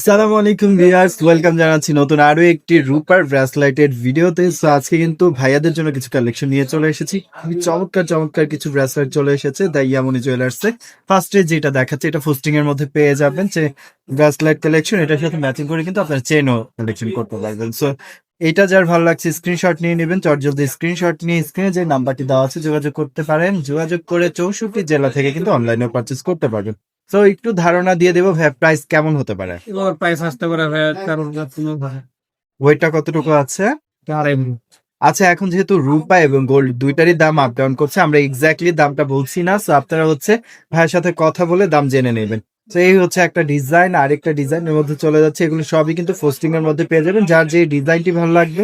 সালামু আলাইকুম viewers, welcome জানাচ্ছি নতুন আরো একটি রূপার ব্রেসলাইটের ভিডিওতে। সো আজকে কিন্তু ভাইয়াদের জন্য কিছু কালেকশন নিয়ে চলে এসেছি। খুবই চমৎকার চমৎকার কিছু ব্রেসলাইট চলে এসেছে দ্য ইয়ামনি জুয়েলার্সে। ফার্স্টে যেটা দেখাচ্ছে এটা ফুস্টিং এর মধ্যে পেয়ে যাবেন, যে ব্রেসলাইট কালেকশন, এটার সাথে ম্যাচিং করে কিন্তু আপনার চেনও কালেকশন করতে পারবেন। সো এটা যার ভালো লাগছে স্ক্রিনশট নিয়ে নেবেন, চটজলদি স্ক্রিনশট নিয়ে স্ক্রিনে যে নাম্বারটি দেওয়া আছে যোগাযোগ করতে পারেন। যোগাযোগ করে 64 জেলা থেকে কিন্তু অনলাইনে পারচেস করতে পারবেন। তো একটু ধারণা দিয়ে দেবো ভাই, প্রাইস কেমন হতে পারে? এবার প্রাইস আসতে পারে ভাই, কারণ ওয়েটটা কতটুকু আছে? আড়াই আচ্ছা, এখন যেহেতু রূপা এবং গোল্ড দুইটারই দাম আপ ডাউন করছে, আমরা এক্স্যাক্টলি দামটা বলছি না। সো আপনারা ভাইয়ের সাথে কথা বলে দাম জেনে নেবেন। তো এই একটা ডিজাইন, আরেকটা ডিজাইনের মধ্যে চলে যাচ্ছে। এগুলো সবই কিন্তু পোস্টিং এর মধ্যে পেয়ে যাবেন। যার যে ডিজাইনটি ভালো লাগবে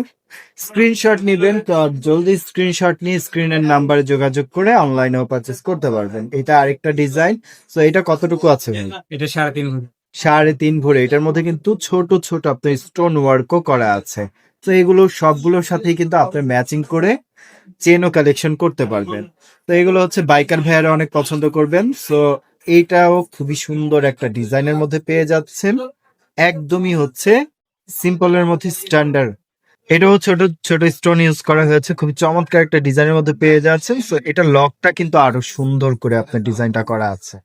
স্ক্রিনশট নেবেন, তো জলদি স্ক্রিনশট নিয়ে স্ক্রিনের নাম্বারে যোগাযোগ করে অনলাইনেও পারচেস করতে পারবেন। এটা আরেকটা ডিজাইন। তো এটা কতটুকু আছে ভাই? এটা 3.5 3.5 ভরি। এটার মধ্যে কিন্তু ছোট ছোট আপনার স্টোন ওয়ার্কও করা আছে। তো এগুলো সবগুলোর সাথেই কিন্তু আপনি ম্যাচিং করে চেনও কালেকশন করতে পারবেন। তো এগুলো বাইকার ভাইয়ারা অনেক পছন্দ করবেন। সো এইটাও খুবই সুন্দর একটা ডিজাইনের মধ্যে পেয়ে যাচ্ছেন, একদমই সিম্পলের মধ্যে স্ট্যান্ডার্ড। এটাও ছোট ছোট স্টোন ইউজ করা হয়েছে, খুবই চমৎকার একটা ডিজাইনের মধ্যে পেয়ে যাচ্ছেন। সো এটা লকটা কিন্তু আরো সুন্দর করে আপনার ডিজাইনটা করা আছে।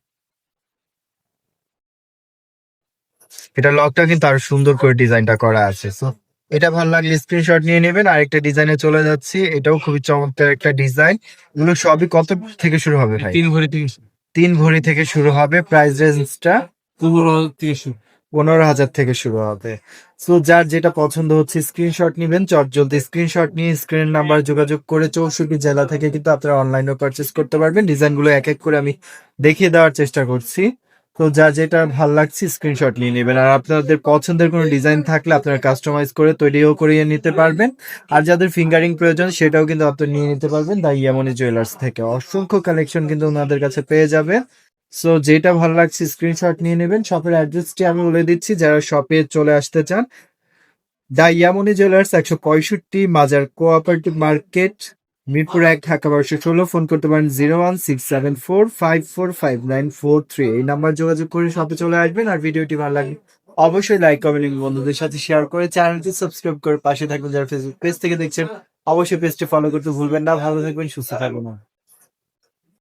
এটা লকটা কিন্তু আরো সুন্দর করে ডিজাইনটা করা আছে। সো এটা ভালো লাগলে স্ক্রিনশট নিয়ে নেবেন। আরেকটা ডিজাইনে চলে যাচ্ছি, এটাও খুবই চমৎকার একটা ডিজাইন। এগুলো সবই কত থেকে শুরু হবে ভাই? 3 ভরি থেকে 3 ভরি থেকে শুরু হবে। প্রাইস রেঞ্জটা 15 15,000 থেকে শুরু হবে। সো যার যেটা পছন্দ হচ্ছে স্ক্রিনশট নিবেন, চটজলদি স্ক্রিনশট নিয়ে স্ক্রিনের নাম্বার যোগাযোগ করে 64 জেলা থেকে কিন্তু আপনারা অনলাইনে পারচেস করতে পারবেন। ডিজাইনগুলো এক এক করে আমি দেখিয়ে দেওয়ার চেষ্টা করছি। তো যার যেটা ভালো লাগছে স্ক্রিনশট নিয়ে নেবেন। আর আপনাদের পছন্দের কোনো ডিজাইন থাকলে আপনারা কাস্টমাইজ করে তৈরিও করিয়ে নিতে পারবেন। আর যাদের ফিঙ্গারিং প্রয়োজন সেটাও কিন্তু আপনারা নিয়ে নিতে পারবেন দ্য ইয়ামনি জুয়েলার্স থেকে। অসংখ্য কালেকশন কিন্তু ওনাদের কাছে পেয়ে যাবে। সো যেটা ভালো লাগছে স্ক্রিনশট নিয়ে নেবেন। শপের অ্যাড্রেসটি আমি বলে দিচ্ছি, যারা শপে চলে আসতে চান, দ্য ইয়ামনি জুয়েলার্স 165 মাজার cooperative market, Mirpur 1, Dhaka 1216। Phone করতে পারেন 01674545943। এই নাম্বার যোগাযোগ করে শপে চলে আসবেন। আর ভিডিওটি ভালো লাগলে অবশ্যই লাইক, কমেন্ট, বন্ধুদের সাথে শেয়ার করে চ্যানেলটি সাবস্ক্রাইব করে পাশে থাকবেন। যারা ফেসবুক পেজ থেকে দেখছেন অবশ্যই পেজটি ফলো করতে ভুলবেন না। ভালো থাকবেন, সুস্থ থাকবেন।